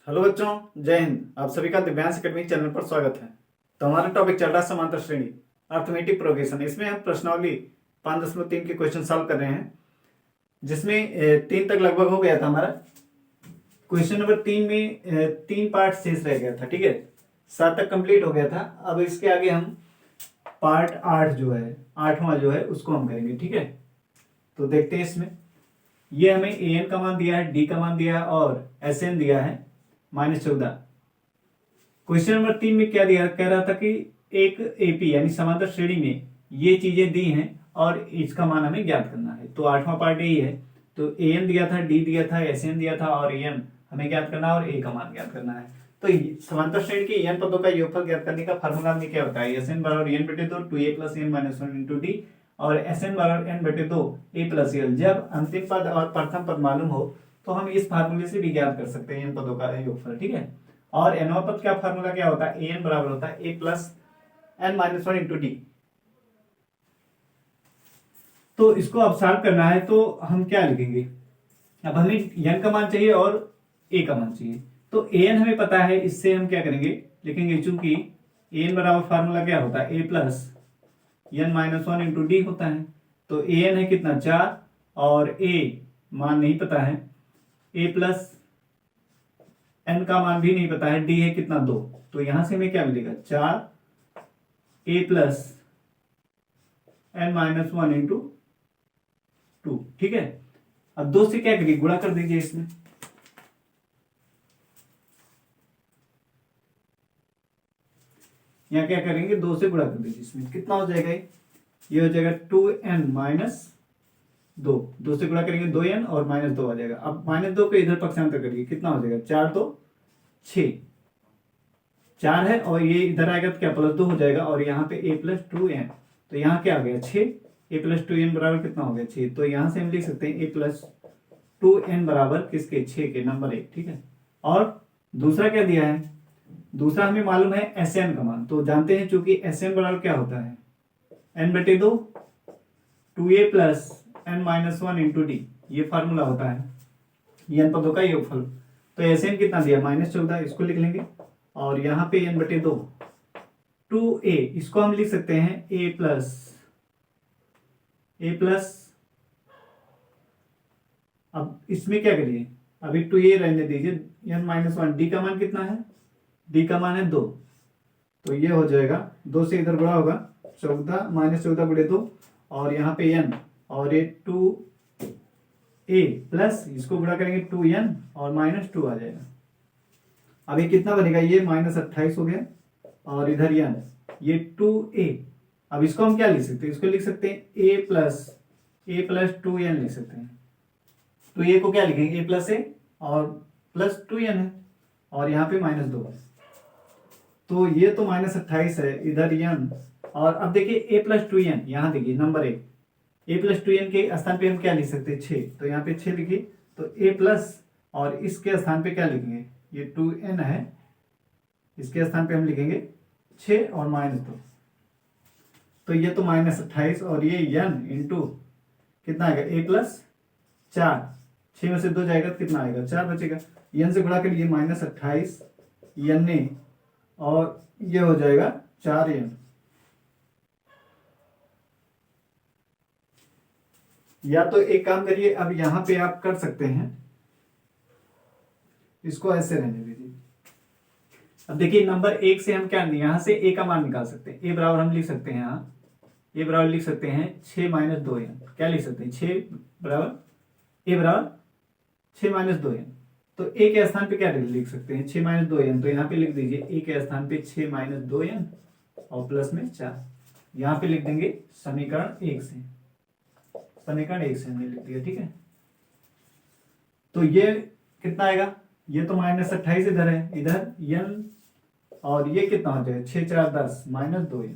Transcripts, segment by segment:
Hello बच्चों, जय हिंद। आप सभी का दिव्यांश एकेडमी चैनल पर स्वागत है। तो हमारा टॉपिक चल रहा है समांतर श्रेणी अर्थमेटिक प्रोग्रेशन। इसमें हम प्रश्नावली 5.3 के क्वेश्चन सॉल्व कर रहे हैं, जिसमें 3 तक लगभग हो गया था हमारा। क्वेश्चन नंबर 3 में 3 पार्ट शेष रह गया था, ठीक है। 7 तक कंप्लीट हो गया था। अब इसके आगे हम पार्ट 8 जो है, 8वां जो है उसको हम करेंगे, ठीक है। तो देखते हैं इसमें ये हमें ए एन का मान दिया है, डी का मान दिया है और एस एन दिया है -14। क्वेश्चन नंबर 3 में क्या दिया, कह रहा था कि एक एपी यानी समांतर श्रेणी में ये चीजें दी हैं और इसका मान हमें ज्ञात करना है। तो 8वां पार्ट यही है। तो ए एन दिया था, डी दिया था, एस एन दिया था और एन हमें ज्ञात करना है और ए का मान ज्ञात करना है। तो समांतर श्रेणी के एन पदों का योगफल ज्ञात करने का फार्मूला में क्या होता है, एस एन बराबर एन बटे 2 2a plus n minus 1 into d और एस एन बराबर एन बटे 2 a प्लस एल। जब अंतिम पद और प्रथम पद मालूम हो तो हम इस फार्मूले से भी ज्ञात कर सकते हैं इन पदों का योगफल, ठीक है। और एनवा पद का फार्मूला क्या होता है, ए एन बराबर होता है a plus n minus 1 into d. तो इसको अब सॉल्व करना है तो हम क्या लिखेंगे, अब हमें एन का मान चाहिए और ए का मान चाहिए। तो ए एन हमें पता है, इससे हम क्या करेंगे, लिखेंगे चूंकि ए एन बराबर फार्मूला क्या होता है a plus n minus 1 into d होता है। तो ए एन है कितना 4 और ए मान नहीं पता है, ए प्लस एन का मान भी नहीं पता है, डी है कितना 2। तो यहां से हमें क्या मिलेगा 4 ए प्लस एन माइनस 1 इंटू 2, ठीक है। अब 2 से क्या करिए, गुणा कर दीजिए इसमें। यहां क्या करेंगे, 2 से गुणा कर दीजिए इसमें, कितना हो जाएगा ये हो जाएगा 2n माइनस 2 से गुणा करेंगे 2n और -2 आ जाएगा। अब -2 को इधर पक्षांतर करिए, कितना हो जाएगा 4 तो 6, 4 है और ये इधर आएगा तो क्या +2 हो जाएगा और यहाँ पे a प्लस 2n। तो यहाँ क्या आ गया 6, a प्लस 2n बराबर कितना हो गया 6। तो यहाँ से हम लिख सकते हैं a प्लस 2n बराबर किसके 6 के, नंबर 1, ठीक है। और दूसरा क्या दिया है, दूसरा हमें मालूम है एस एन का मान। तो जानते हैं चूंकि एस एन बराबर क्या होता है n बटे 2 2a plus n minus 1 into d, ये फार्मूला होता है एन पदों का योगफल। तो एस एन कितना दिया -14, इसको लिख लेंगे और यहाँ पे n बटे 2 2a, इसको हम लिख सकते हैं a प्लस अब इसमें क्या करिए, अभी 2a रहने दीजिए, n माइनस 1, डी का मान कितना है, डी का मान है 2। तो ये हो जाएगा 2 से इधर गुणा होगा 14 -14 गुणे 2 और यहाँ पे n और ये 2a प्लस इसको गुणा करेंगे 2n और -2 आ जाएगा। अब ये कितना बनेगा, ये -28 हो गया और इधर n ये 2a। अब इसको हम क्या लिख सकते हैं, इसको लिख सकते हैं a प्लस 2n लिख सकते हैं। तो a को क्या लिखेंगे a प्लस a और प्लस 2n है और यहाँ पे -2 है। तो ये तो -28 है, इधर n और अब देखिए a प्लस 2n, यहाँ देखिए नंबर 1, a प्लस 2n के स्थान पे हम क्या लिख सकते हैं 6। तो यहाँ पे 6 लिखिए, तो a प्लस और इसके स्थान पे क्या लिखेंगे, ये 2n है, इसके स्थान पे हम लिखेंगे 6 और -2। तो ये तो -28 और ये n इंटू कितना आएगा a प्लस 4, 6 में से 2 जाएगा तो कितना आएगा 4 बचेगा, n से गुणा करिए -28 n और ये हो जाएगा 4n। या तो एक काम करिए, अब यहां पे आप कर सकते हैं, इसको ऐसे रहने दीजिए। अब देखिए नंबर 1 से हम क्या, यहां से a का मान निकाल सकते हैं। a बराबर हम लिख सकते हैं, यहाँ a बराबर लिख सकते हैं 6 - 2n, क्या लिख सकते हैं 6 बराबर a बराबर 6 - 2n। तो a के स्थान पे क्या लिख सकते हैं 6 - 2n। तो यहाँ पे लिख दीजिए a के स्थान पे 6 - 2n और प्लस में 4, यहाँ पे लिख देंगे समीकरण 1 से, समीकरण 1 से हमने लिख दिया, ठीक है। तो ये कितना आएगा, ये तो -28 इधर है, इधर n और ये कितना हो जाएगा 6 4 10 -2n।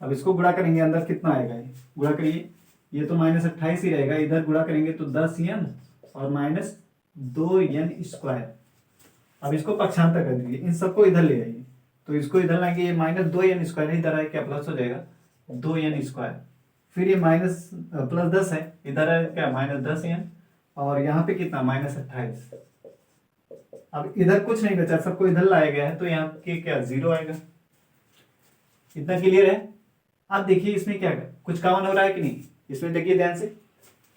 अब इसको गुणा करेंगे, अंदर कितना आएगा, ये गुणा करिए, ये तो -28 ही रहेगा, इधर गुणा करेंगे तो 10n और -2n स्क्वायर। अब इसको पक्षांतर कर दीजिए, इन सबको इधर ले आइए, तो इसको इधर लाएंगे, ये -2n स्क्वायर इधर आए क्या प्लस हो जाएगा 2n स्क्वायर। फिर ये प्लस 10 है, इधर है क्या -10n और यहाँ पे कितना -28। अब इधर कुछ नहीं बचा, सबको इधर लाया गया है, तो यहाँ के क्या 0 आएगा। इतना क्लियर है। अब देखिए इसमें क्या कुछ कॉमन हो रहा है कि नहीं, इसमें देखिए ध्यान से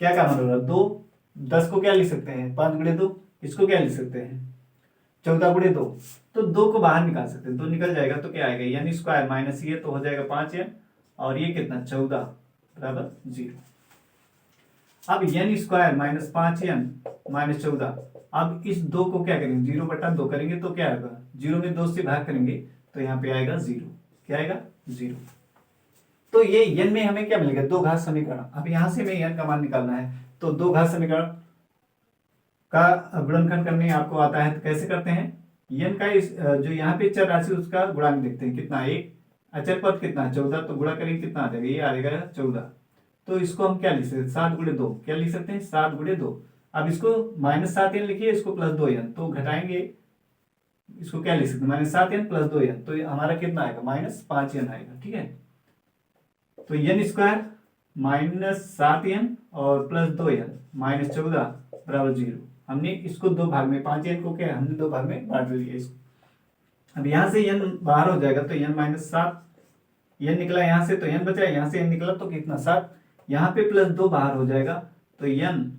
क्या कॉमन हो रहा है। 2 10 को क्या लिख सकते हैं 5 गुणे 2, इसको क्या लिख सकते हैं 14 गुणे 2, तो 2 को बाहर निकाल सकते हैं, 2 निकल जाएगा तो क्या आएगा यानी स्क्वायर माइनस ये तो हो जाएगा 5n और ये कितना 14 बराबर 0। अब n square minus 5n minus 14, अब इस 2 को क्या करेंगे 0 बटा 2 करेंगे तो क्या आएगा 0 में 2 से भाग करेंगे तो यहाँ पे आएगा 0, क्या आएगा 0। तो ये n में हमें क्या मिलेगा 2 घात समीकरण। अब यहां से हमें n का मान निकालना है, तो 2 घात समीकरण का गुणनखंड करने आपको आता है तो कैसे करते हैं, n का इस जो यहाँ पे चर राशि उसका गुणांक देखते हैं कितना, एक अचर पद कितना 14, तो गुणा करेंगे कितना आ जाएगा ये आ जाएगा 14। तो इसको हम क्या लिख सकते हैं 7 गुणे 2, क्या लिख सकते हैं 7 गुणे 2। अब इसको -7n लिखिए, इसको +2n, तो घटाएंगे इसको क्या लिख सकते हैं -7n + 2n, तो हमारा कितना आएगा -5n आएगा। ठीक है, तो n स्क्वायर -7n और +2n -14 बराबर 0। हमने इसको 2 भाग में 5n को क्या हमने 2 भाग में बांट लिया इसको। अब यहां से n बाहर हो जाएगा तो n -7 n निकला यहाँ से तो n बचा, यहाँ से n निकला तो कितना 7, यहाँ पे +2 बाहर हो जाएगा तो n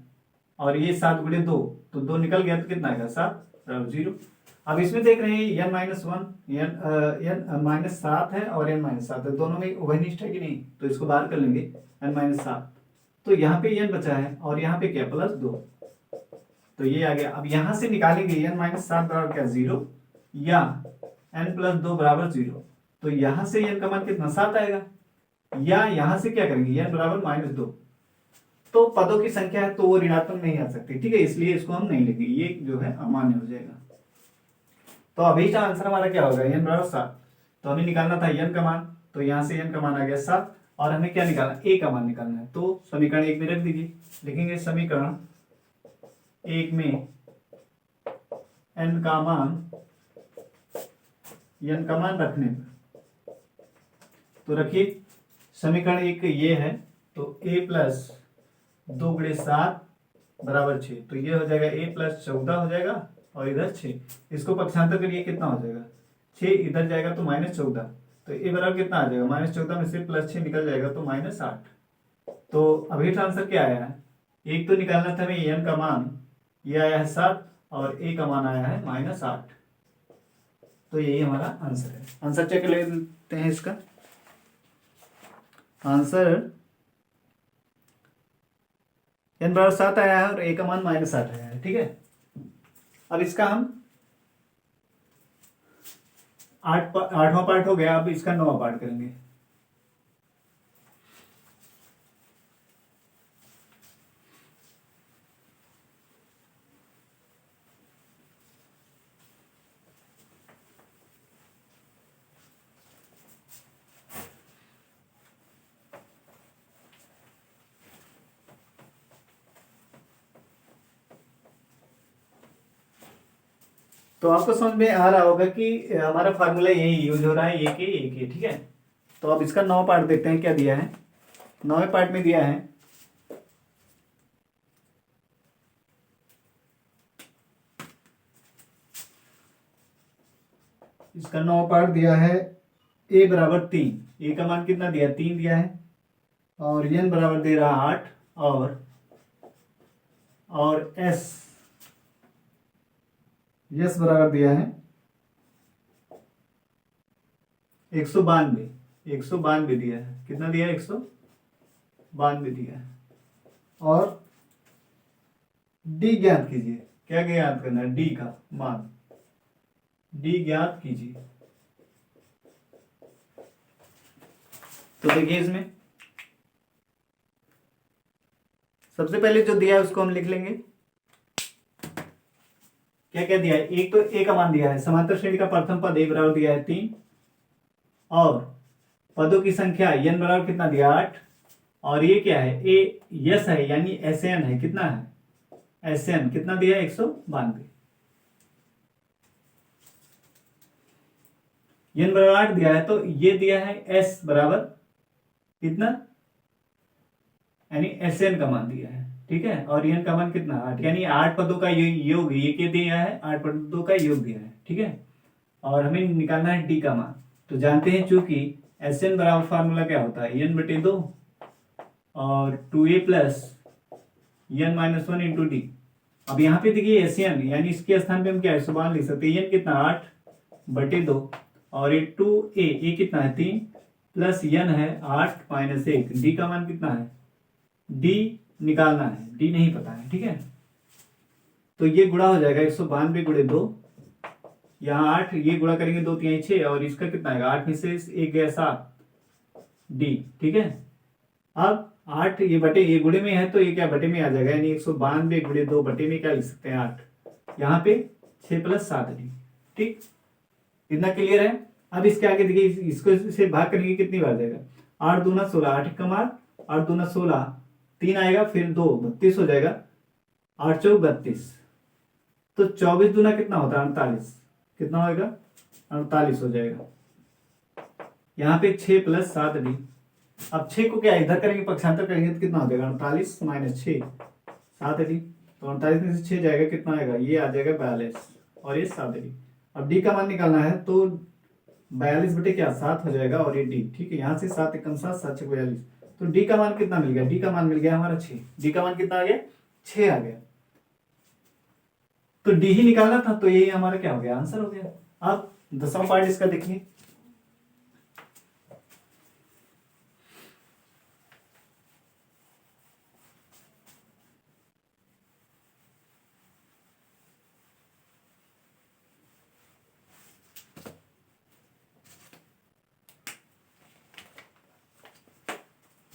और ये 7 गुणे 2, तो 2 निकल गया तो कितना आएगा 7 बराबर 0। अब इसमें देख रहे हैं n -7 है और n -7 है, दोनों में उभयनिष्ठ है कि नहीं, तो इसको बाहर कर लेंगे n -7, तो यहाँ पे n बचा है और यहाँ पे क्या +2, तो ये आ गया। अब यहाँ से निकालेंगे n -7 बराबर क्या 0 या n +2 बराबर 0, तो यहाँ से n का मान कितना 7 आएगा, या यहाँ से क्या करेंगे n बराबर -2, तो पदों की संख्या है तो वो ऋणात्मक नहीं आ सकती। ठीक है, इसलिए इसको हम नहीं लेंगे, ये जो है अमान्य हो जाएगा। तो अभी का आंसर हमारा क्या होगा n बराबर 7, तो हमें निकालना था n का मान, तो यहाँ से n का मान आ गया 7 और हमें क्या निकालना a का मान निकालना है, तो समीकरण 1 में रख दीजिए। लिखेंगे समीकरण 1 में n का मान रखने पर, तो रखिए समीकरण 1 ये है, तो a + 2 गुणे 7 बराबर 6, तो ये हो जाएगा a + 14 हो जाएगा और इधर 6, इसको पक्षांतर करिए कितना हो जाएगा 6, इधर जाएगा तो -14, तो a बराबर कितना आ जाएगा -14 में से +6 निकल जाएगा तो -8। तो अभी आंसर क्या आया है, एक तो निकालना था हमें n का मान, ये आया है 7 और a का मान आया है -8, तो यही हमारा आंसर है। आंसर चेक ले लेते हैं इसका। आंसर n बराबर 7 आया है और a का मान -8 आया है। ठीक है, अब इसका हम 8वां पार्ट हो गया, अब इसका 9वां पार्ट करेंगे। तो आपको समझ में आ रहा होगा कि हमारा फार्मूला यही यूज हो रहा है, एक ही। ठीक है, तो अब इसका 9वां पार्ट देखते हैं क्या दिया है। 9वें पार्ट में दिया है इसका 9वां पार्ट दिया है a बराबर 3, a का मान कितना दिया 3 दिया है, और n बराबर दे रहा 8 और s बराबर दिया है 192 दिया है। कितना दिया है 192 दिया है। और d ज्ञात कीजिए, क्या ज्ञात करना है d का मान, d ज्ञात कीजिए। तो देखिए इसमें सबसे पहले जो दिया है उसको हम लिख लेंगे। क्या क्या दिया है, एक तो a का मान दिया है, समांतर श्रेणी का प्रथम पद a बराबर दिया है 3 और पदों की संख्या n बराबर कितना दिया 8, और ये क्या है a यस है यानी Sn है, कितना है Sn कितना दिया है 192, n बराबर 8 दिया है, तो ये दिया है s बराबर कितना यानी Sn का मान दिया है, ठीक है, और n का मान कितना 8, यानी 8 पदों का योग, ये क्या दिया है 8 पदों का योग दिया है। ठीक है, और हमें निकालना है d का मान। तो जानते हैं चूंकि Sn बराबर फार्मूला क्या होता है n/2 और 2a plus n-1 into D. अब यहाँ पे देखिए Sn, यानी इसके स्थान पे हम क्या है 100 लिख सकते हैं। n कितना 8/2 और ये 2a, ए कितना है 3 प्लस n है 8 माइनस 1। डी का मान कितना है, डी निकालना है, डी नहीं पता है। ठीक है, तो ये गुणा हो जाएगा 192 गुणे 2, यहाँ 8, ये गुणा करेंगे 2 3 6 और इसका कितना आएगा 8 में से 1 गया 7 डी। ठीक है, अब 8 ये बटे, ये गुणे में है तो ये क्या बटे में आ जाएगा, यानी 192 गुणे 2 बटे में क्या लिख सकते हैं 8, यहाँ पे 6 प्लस 7 डी। ठीक, इतना क्लियर है। अब इसके आगे देखिए, इसको से भाग करेंगे कितनी बार जाएगा, 8 दूना 16, 8 का मार 8 दूना 16, 3 आएगा फिर 2 32 हो जाएगा, 8 चौक 32, तो 24 दूना कितना होता है 48, कितना होगा 48 हो जाएगा। यहाँ पे 6 प्लस 7 डी। अब 6 को क्या इधर करेंगे, पक्षांतर करेंगे तो कितना हो जाएगा 48 माइनस 6 7 डी। तो 48 में से 6 जाएगा, कितना आएगा, ये आ जाएगा 42 और ये 7 डी। अब डी का मान निकालना है तो 42 बटे क्या 7 हो जाएगा और ये डी। ठीक है, यहाँ से 7 एकम 7 7 6 42, तो डी का मान कितना मिल गया, डी का मान मिल गया हमारा 6। डी का मान कितना आ गया 6 आ गया, तो डी ही निकालना था, तो ये हमारा क्या हो गया आंसर हो गया। अब 10वां पार्ट इसका देखिए,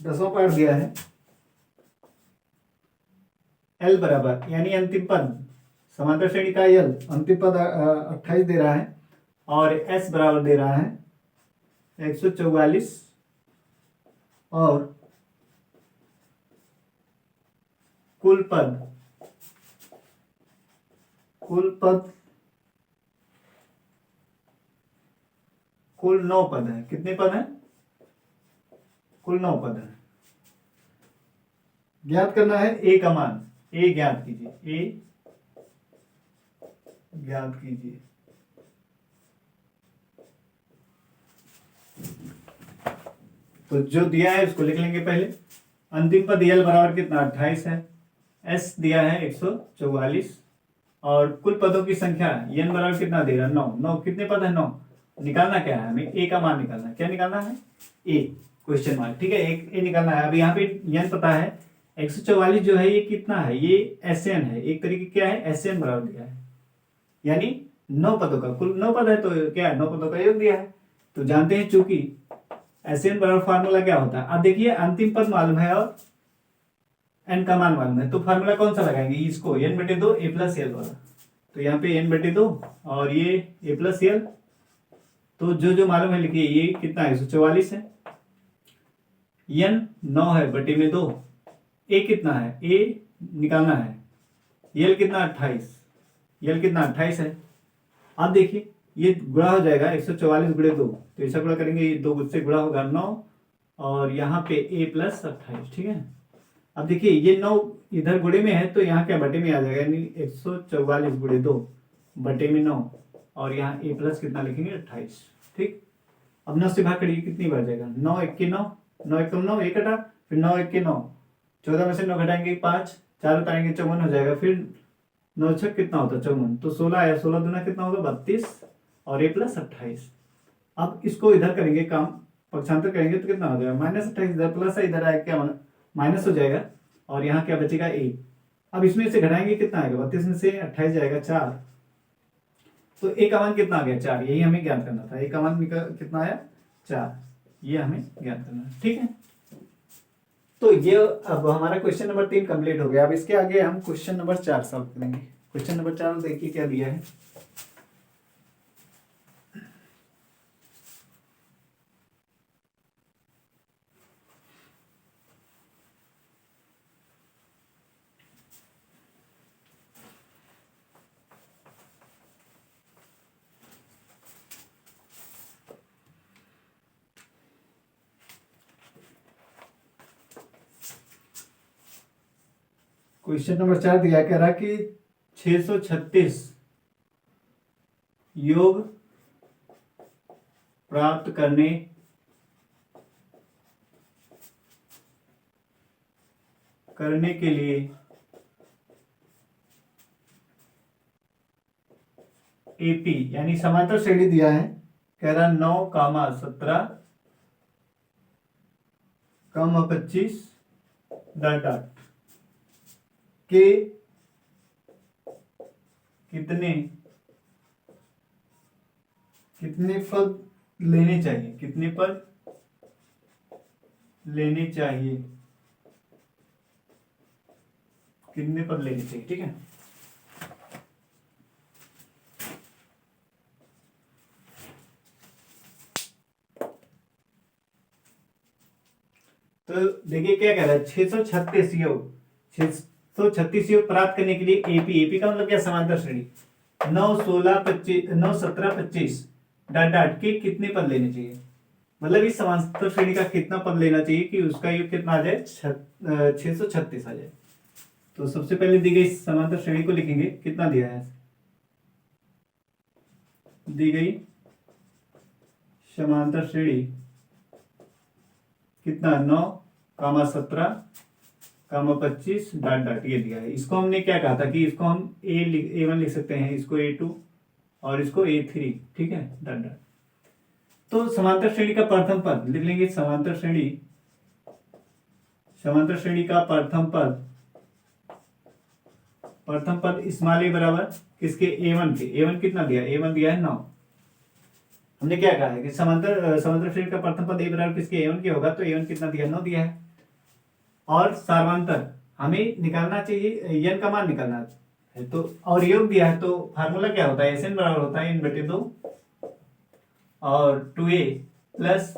दसवां पार्ट दिया है एल बराबर, यानी अंतिम पद समांतर श्रेणी का एल अंतिम पद 28 दे रहा है और एस बराबर दे रहा है 144 और कुल पद कुल 9 पद है। कितने पद हैं, कुल 9 पद है। ज्ञात करना है ए का मान, ए ज्ञात कीजिए, ए ज्ञात कीजिए। तो जो दिया है उसको लिख लेंगे पहले। अंतिम पद एल बराबर कितना 28 है, एस दिया है 144 और कुल पदों की संख्या एन बराबर कितना दे रहा है 9। 9 कितने पद है 9, निकालना क्या है हमें, ए का मान निकालना है। क्या निकालना है, ए क्वेश्चन मार्क। ठीक है, एक ए निकालना है। अब यहाँ पे एन पता है 144 जो है ये कितना है, ये एसएन है, एक तरीके क्या है एसएन बराबर दिया है, यानी 9 पदों का, कुल 9 पद है तो क्या है 9 पदों का योग दिया है। तो जानते हैं चूंकि एसएन बराबर फार्मूला क्या होता है। अब देखिए अंतिम पद मालूम है और एन का मान मालूम है, तो फार्मूला कौन सा लगाएंगे, इसको n/2 a प्लस एल वाला। तो यहाँ पे n/2 और ये a प्लस एल, तो जो जो मालूम है लिखिए। ये कितना है 144 है, n 9 है बटे में 2, ए कितना है, ए निकालना है, यल कितना 28, यल कितना 28 है। अब देखिए ये गुणा हो जाएगा 144 गुणे 2, तो ऐसा गुणा करेंगे, ये 2 से गुणा होगा 9 और यहाँ पे a प्लस 28। ठीक है, अब देखिए ये 9 इधर गुणे में है तो यहाँ क्या बटे में आ जाएगा, यानी 144 गुणे 2 बटे में 9 और यहाँ a प्लस कितना लिखेंगे 28। ठीक, अब 9 से भाग करिए, कितनी बार जाएगा 9 1 के 9, 9 1 9 1 कटा, फिर 9 1 के 9, 14 में से 9 घटाएंगे 5, 4 उतारेंगे 54 हो जाएगा, फिर 9 6 कितना होता है 54, तो 16 आया, 16 दूना कितना होगा 32 और a प्लस 28। अब इसको इधर करेंगे काम, पक्षांतर करेंगे तो कितना हो जाएगा -28, इधर प्लस है इधर आया क्या माइनस हो जाएगा और यहाँ क्या बचेगा a। अब इसमें से घटाएंगे कितना आएगा, 32 में से 28 जाएगा 4, तो a का मान कितना आ गया 4, यही हमें ज्ञात करना था। a का मान कितना आया 4, ये हमें ज्ञात करना है। ठीक है, तो ये अब हमारा क्वेश्चन नंबर 3 कंप्लीट हो गया। अब इसके आगे हम क्वेश्चन नंबर 4 सॉल्व करेंगे। क्वेश्चन नंबर 4 देखिए क्या दिया है। क्वेश्चन नंबर 4 दिया, कह रहा कि 636 योग प्राप्त करने के लिए एपी यानी समांतर श्रेणी दिया है। कह रहा 9, 17, 25 डॉट डॉट के कितने पद लेने चाहिए, कितने पद लेने चाहिए, कितने पद लेने चाहिए। ठीक है, तो देखिए क्या कह रहा है, 636 योग 636 योग प्राप्त करने के लिए एपी का मतलब क्या, समांतर श्रेणी 9, 16, 25 9, 17, 25 डॉट डॉट के कितने पद लेने चाहिए, मतलब इस समांतर श्रेणी का कितना पद लेना चाहिए कि उसका योग कितना आ जाए, 636 आ जाए। तो सबसे पहले दी गई समांतर श्रेणी को लिखेंगे, कितना दिया है, दी गई समांतर श्रेणी कितना, 9, 17, 25 डॉट डॉट ये दिया है। इसको हमने क्या कहा था कि इसको हम A1 लिख सकते हैं, इसको A2 और इसको A3। ठीक है, डॉट डॉट। तो समांतर श्रेणी का प्रथम पद लिख लेंगे, समांतर श्रेणी का प्रथम पद स्मॉल a बराबर किसके, A1 के। A1 कितना दिया, A1 दिया है 9। हमने क्या कहा है कि समांतर श्रेणी का प्रथम पद A बराबर किसके, A1 के होगा, तो A1 कितना दिया, 9 दिया है। और सार्वंतर हमें निकालना चाहिए, n का मान निकालना है, तो और योग दिया है, तो फार्मूला क्या होता है, Sn बराबर होता है n/2 और 2a plus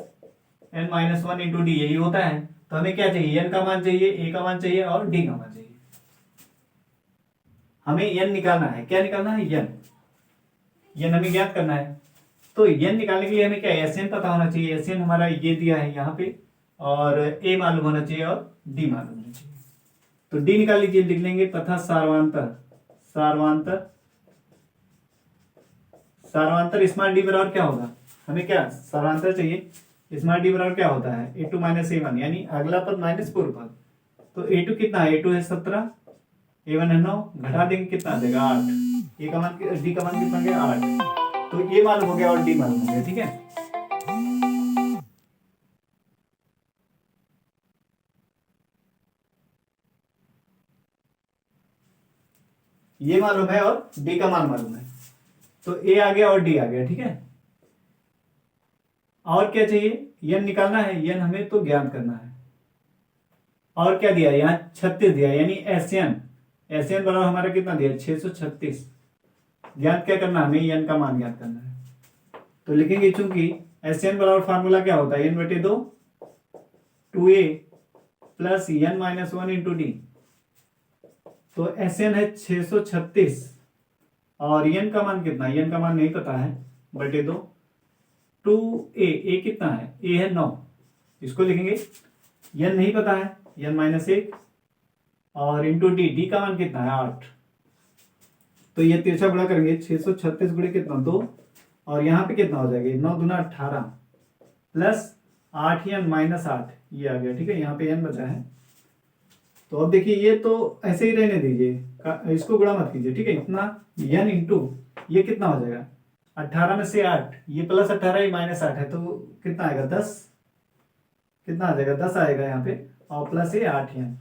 n-1 into D, यही होता है। तो हमें क्या चाहिए, n का मान चाहिए, a का मान चाहिए और d का मान चाहिए। हमें n निकालना है, क्या निकालना है, n हमें ज्ञात करना है। तो n निकालने के लिए हमें क्या, Sn पता होना चाहिए। Sn हमारा ये दिया है यहाँ पे, और a मालूम होना चाहिए और d मालूम होना चाहिए। तो d निकाल लीजिए, लिख लेंगे तथा सार्वंतर स्मॉल d बराबर क्या होगा, हमें क्या सार्वंतर चाहिए, स्मॉल d बराबर क्या होता है, A2 माइनस A1 यानी अगला पद माइनस पूर्व पद। तो A2 कितना है, A2 है 17, A1 है 9, घटा देंगे कितना देगा 8, A का मान D का मान कितना गया 8। तो ये मालूम हो गया और D मालूम हो गया। ठीक है, ये मालूम है और D का मान मालूम है, तो A आ गया और D आ गया। ठीक है, और क्या चाहिए, n निकालना है, n हमें तो ज्ञात करना है। और क्या दिया, यहाँ 36 दिया, यानी Sn बराबर हमारा कितना दिया, 636। ज्ञात क्या करना, हमें n का मान ज्ञात करना है। तो लिखेंगे, चूंकि Sn बराबर फार्मूला क्या होता है, n/2 2a plus n-1 into d. तो Sn है 636 और n का मान कितना, n का मान नहीं पता है, बटे 2 2a कितना है, a है 9, इसको लिखेंगे, n नहीं पता है, n-1 और इंटू डी का मान कितना है 8। तो ये तिरछा गुणा करेंगे, 636 गुणे कितना 2, और यहाँ पे कितना हो जाएगा 9 दूना 18 प्लस 8n-8 ये आ गया। ठीक है, यहाँ पे n बचा है। तो अब देखिए, ये तो ऐसे ही रहने दीजिए, इसको गुणा मत कीजिए। ठीक है, इतना n इंटू ये कितना हो जाएगा, 18 में से 8, ये प्लस 18 ये माइनस 8 है, तो कितना आएगा 10, कितना आ जाएगा 10 आएगा यहाँ पे, और प्लस ये 8n।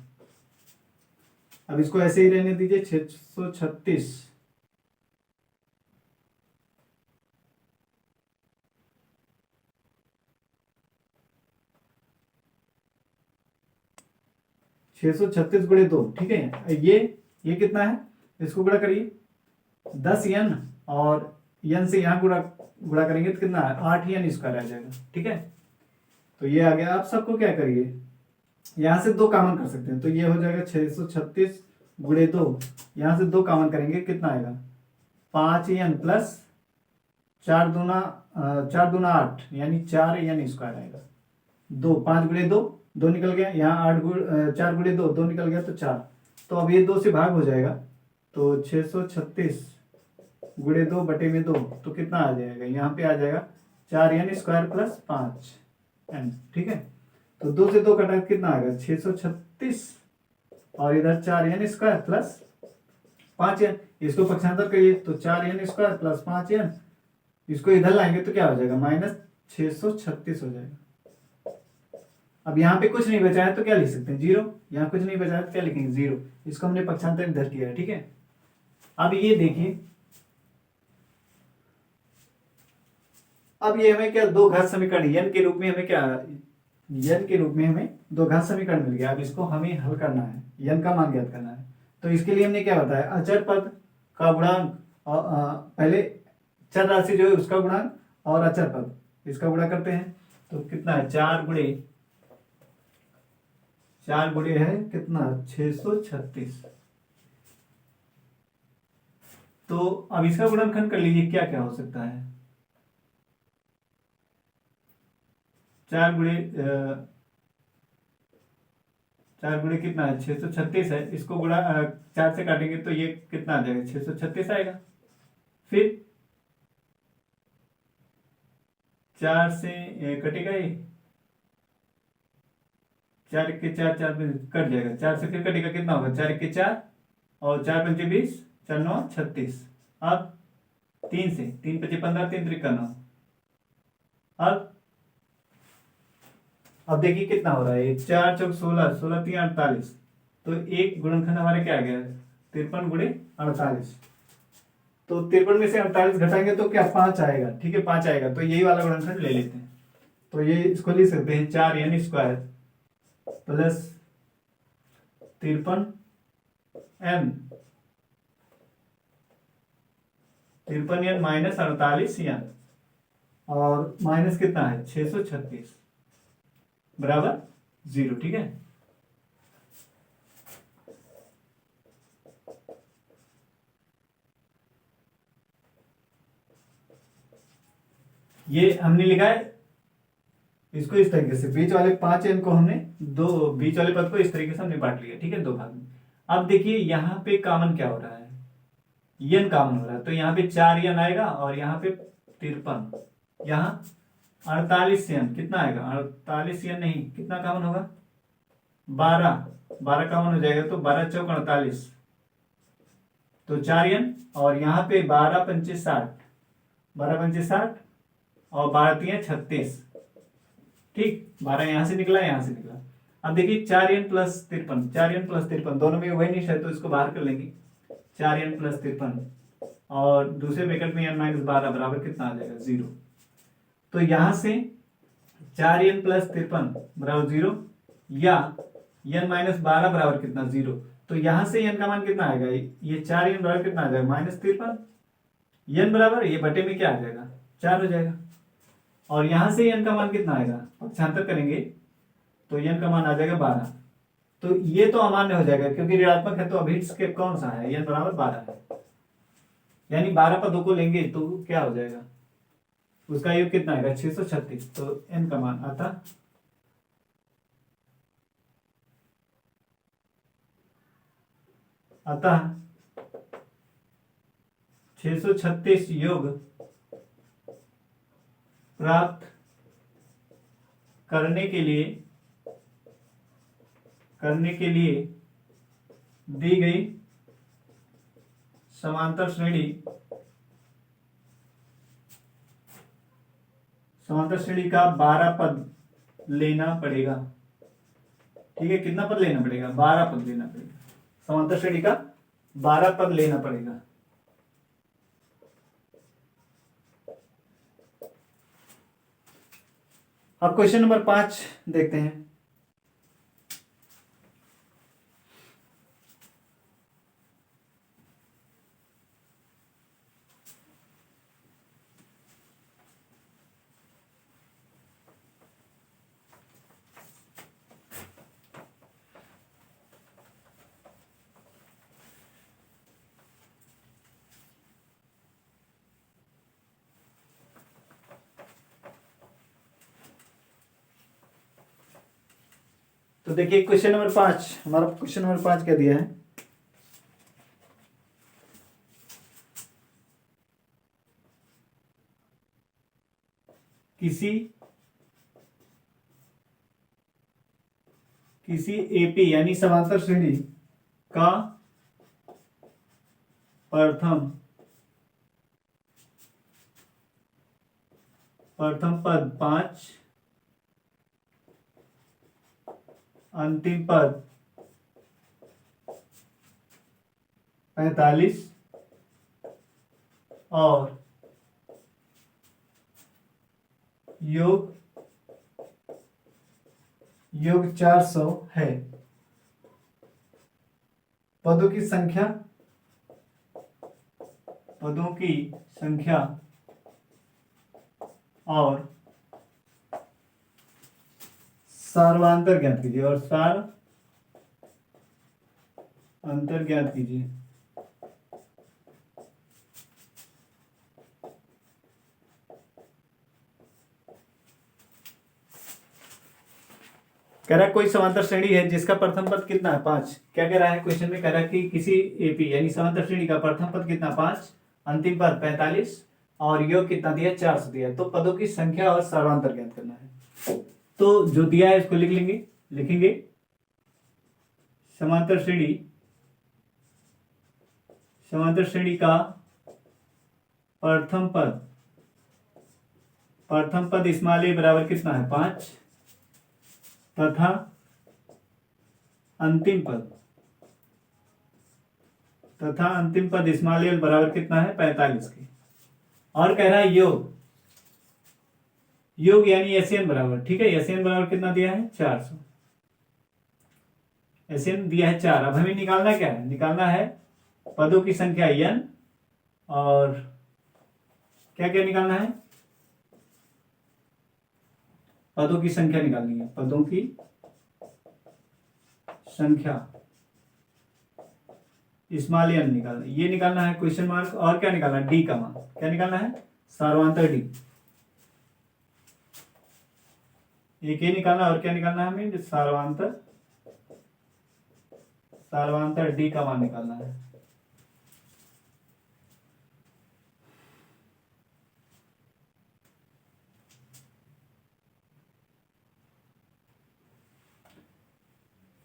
अब इसको ऐसे ही रहने दीजिए, 636 636 गुणे 2। ठीक है, ये कितना है, इसको गुणा करिए, 10n और n से यहाँ गुणा करेंगे तो कितना है 8n स्क्वायर आ जाएगा। ठीक है, तो ये आ गया। आप सबको क्या करिए, यहां से 2 कॉमन कर सकते हैं, तो ये हो जाएगा 636 गुणे 2, यहां से 2 कॉमन करेंगे, कितना आएगा 5n प्लस 4 दूना 8 यानी 4n स्क्वायर आएगा। 5 गुणे 2 निकल गया, यहाँ 4 गुणे 2 निकल गया, तो 4 तो अब ये 2 से भाग हो जाएगा, तो 636 गुणे 2 बटे में 2, तो कितना आ जाएगा, यहाँ पे आ जाएगा 4n² प्लस 5n, ठीक है। तो 2 से 2 कटा कितना आएगा 636, और इधर 4n² प्लस 5n, इसको पक्षांतर करिए तो 4n² प्लस 5n, इसको इधर लाएंगे तो क्या हो जाएगा -636 हो जाएगा। अब यहाँ पे कुछ नहीं बचा है तो क्या लिख सकते हैं 0, यहाँ कुछ नहीं बचा है तो क्या लिखेंगे 0, इसको हमने पक्षांतर इधर किया है, ठीक है। अब ये देखिए, अब ये हमें क्या दो घात समीकरण n के रूप में हमें क्या n के रूप में हमें दो घात समीकरण मिल गया। अब इसको हमें हल करना है, n का मान ज्ञात करना है। तो इसके लिए हमने क्या बताया, अचर पद का गुणांक, पहले चर राशि जो है उसका गुणांक और अचर पद इसका गुणा करते हैं, तो कितना है 4 गुणे है कितना 636। तो अब इसका गुणनखंड कर लीजिए, क्या क्या हो सकता है, 4 गुणे कितना है 636 है, इसको गुणा 4 से काटेंगे तो ये कितना आ जाएगा 636 आएगा। फिर 4 से कटेगा ये, 4 के 4 4 में कट जाएगा, 4 से फिर कटेगा कितना होगा 4 के 4 और 4 पंचे 20, 4 9 36। अब 3 से 3 पचे 15, 3 त्रिक 9। अब देखिए कितना हो रहा है, 4 चौक 16, 16 3 48, तो एक गुणनखंड हमारे क्या आ गया 53 गुणे 48। तो 53 में से 48 घटाएंगे तो क्या 5 आएगा, ठीक है 5 आएगा, तो यही वाला गुणनखंड ले लेते हैं। तो ये इसको लिख सकते हैं 4n² plus 53n minus 48n, और माइनस कितना है 636 बराबर 0, ठीक है। ये हमने लिखा है इसको इस तरीके से, बीच वाले 5n को हमने बीच वाले पद को इस तरीके से हमने बांट लिया, ठीक है 2 भाग में। अब देखिए यहाँ पे कॉमन क्या हो रहा है, n कॉमन हो रहा है, तो यहाँ पे 4n आएगा और यहाँ पे 53, यहाँ 48n कितना आएगा 48n नहीं, कितना कॉमन होगा 12 कॉमन हो जाएगा, तो 12 चौक 48, तो 4n और यहाँ पे 12 पंचे 60, 12 पंचे 60 और 12 3 36, ठीक 12 यहां से निकला यहां से निकला। अब देखिए 4n प्लस 53 दोनों में वही निष्ठ है, तो इसको बाहर कर लेंगे 4n प्लस 53 और दूसरे ब्रैकेट में n - 12 बराबर कितना आ जाएगा 0। तो यहां से 4n प्लस 53 बराबर 0 या n - 12 बराबर कितना 0, तो यहां से n का मान कितना आएगा, ये 4n बराबर कितना आ जाएगा -53, n बराबर ये बटे में क्या आ जाएगा 4 हो जाएगा, और यहां से n का मान कितना आएगा, पक्षांतर करेंगे तो n का मान आ जाएगा 12। तो ये तो अमान्य हो जाएगा क्योंकि ऋणात्मक है, तो अभिष्ट के कौन सा है n बराबर 12 है, यानी 12 पदों को लेंगे तो क्या हो जाएगा, उसका योग कितना आएगा 636, तो n का मान अतः 636 योग प्राप्त करने के लिए दी गई समांतर श्रेणी का 12 पद लेना पड़ेगा, ठीक है। कितना पद लेना पड़ेगा 12 पद लेना पड़ेगा, समांतर श्रेणी का 12 पद लेना पड़ेगा। अब क्वेश्चन नंबर 5 देखते हैं। तो देखिए क्वेश्चन नंबर 5, हमारा क्वेश्चन नंबर 5 क्या दिया है, किसी एपी यानी समांतर श्रेणी का प्रथम पद 5, अंतिम पद 45 और योग 400 है। पदों की संख्या और सार्वंतर ज्ञात कीजिए अंतर ज्ञात कीजिए। कह रहा है कोई समांतर श्रेणी है जिसका प्रथम पद कितना है 5। क्या कह रहा है क्वेश्चन में? कह रहा है कि किसी एपी यानी समांतर श्रेणी का प्रथम पद कितना 5, अंतिम पद 45 और योग कितना दिया 400 दिया है। तो पदों की संख्या और सार्वंतर ज्ञात करना है। तो जो दिया है इसको लिखेंगे समांतर श्रेणी का प्रथम पद स्मॉल ए बराबर कितना है 5 तथा अंतिम पद स्मॉल एल बराबर कितना है 45 के। और कह रहा है योग यानी एसएन बराबर, ठीक है, एसएन बराबर कितना दिया है 400, एसएन दिया है 4। अब हमें निकालना क्या है? निकालना है पदों की संख्या n और क्या क्या निकालना है? पदों की संख्या निकालनी है, पदों की संख्या स्मॉल एन निकालना, ये निकालना है क्वेश्चन मार्क। और क्या निकालना है? डी का मान। क्या निकालना है? सार्वंतर डी। एक ये निकालना और क्या निकालना है हमें? सार्वंतर डी का मान निकालना है।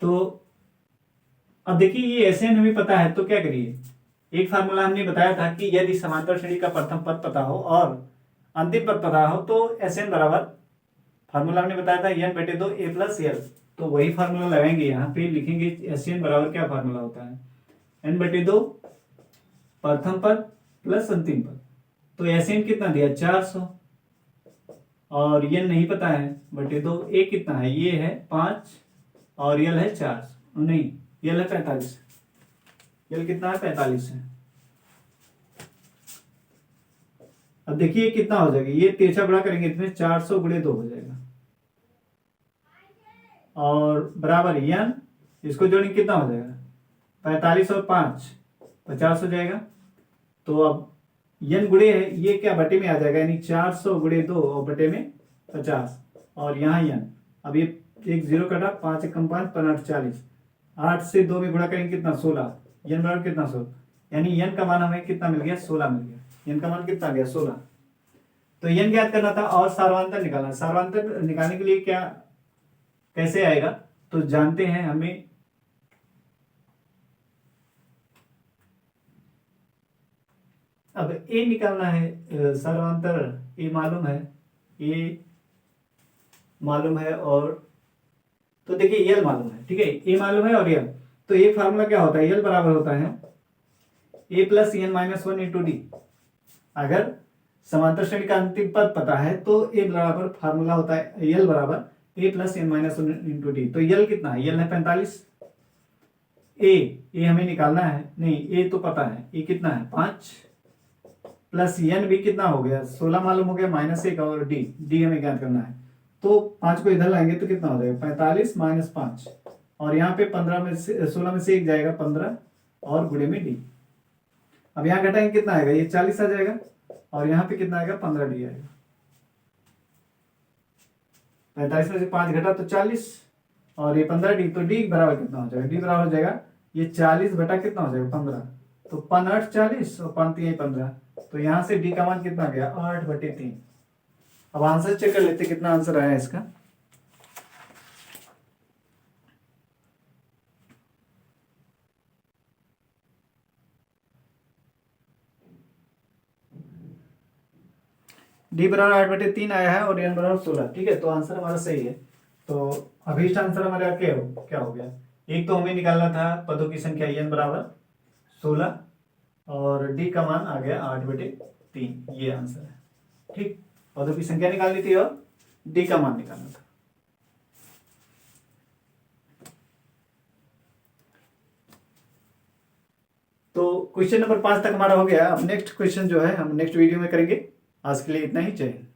तो अब देखिए ये ऐसे हमें पता है तो क्या करिए, एक फार्मूला हमने बताया था कि यदि समांतर श्रेणी का प्रथम पद पता हो और अंतिम पद पता हो तो एसएन बराबर, फार्मूला हमने बताया था n बटे 2 a प्लस एल। तो वही फार्मूला लगाएंगे यहाँ पे, लिखेंगे एसएन बराबर क्या फार्मूला होता है n बटे 2 प्रथम पद प्लस अंतिम पद। तो एसएन कितना दिया 400 और n नहीं पता है बटे 2, a कितना है? ये है 5 और यल है 400, नहीं यल है 45, यल कितना है 45 है। अब देखिए कितना हो जाएगा, ये तिरछा बड़ा करेंगे इसमें 400 गुणे 2 हो जाएगा और बराबर यन, इसको जोड़ेंगे कितना हो जाएगा 45 और 5 50 हो जाएगा। तो अब यन गुणे है ये क्या बटे में आ जाएगा, यानी 400 गुणे 2 और बटे में 50 और यहाँ यन। अब ये एक जीरो कटा, 5 एकम 5 5 40, 8 से 2 में गुणा करेंगे कितना 16, यन बराबर कितना 16, यानी यन का मान हमें कितना मिल गया 16 मिल गया। यन का मान कितना गया 16। तो यन ज्ञात करना था और सार्वंतर निकालना। सार्वंतर निकालने के लिए क्या कैसे आएगा तो जानते हैं हमें, अब ए निकालना है सार्वंतर, ए मालूम है और तो देखिए यल मालूम है, ठीक है, ए मालूम है और यल। तो ये फार्मूला क्या होता है, यल बराबर होता है a plus n minus 1 into d. अगर समांतर श्रेणी का अंतिम पद पता है तो ए बराबर फार्मूला होता है यल बराबर a plus n minus 1 into d. तो यल कितना है, यल है 45, ए हमें निकालना है, नहीं ए तो पता है, ए कितना है 5 प्लस एन भी कितना हो गया 16 मालूम हो गया माइनस 1 और डी हमें ज्ञात करना है। तो 5 को इधर लाएंगे तो कितना हो जाएगा 45 माइनस 5 और यहाँ पे 15 में से 16 में से 1 जाएगा 15 और गुणे में डी। अब यहाँ घटाएंगे कितना आएगा, ये 40 आ जाएगा और यहाँ पे कितना आएगा 15 डी आएगा। 45 में से 5 घटा तो 40 और ये 15 डी, तो डी बराबर कितना हो जाएगा, डी बराबर हो जाएगा ये 40 बटा कितना हो जाएगा 15, तो 5 8 40 और 5 3 15। तो यहाँ से डी का मान कितना गया 8/3। अब आंसर चेक कर लेते कितना आंसर आया इसका। डी बराबर 8/3 आया है और एन बराबर 16। ठीक है, तो आंसर हमारा सही है। तो अभी आंसर हमारा क्या हो गया, एक तो हमें निकालना था पदों की संख्या एन बराबर 16 और डी का मान आ गया 8/3, ये आंसर है। ठीक, पदों की संख्या निकालनी थी और डी का मान निकालना था। तो क्वेश्चन नंबर 5 तक हमारा हो गया। अब नेक्स्ट क्वेश्चन जो है हम नेक्स्ट वीडियो में करेंगे। आज के लिए इतना ही, जय हिंद।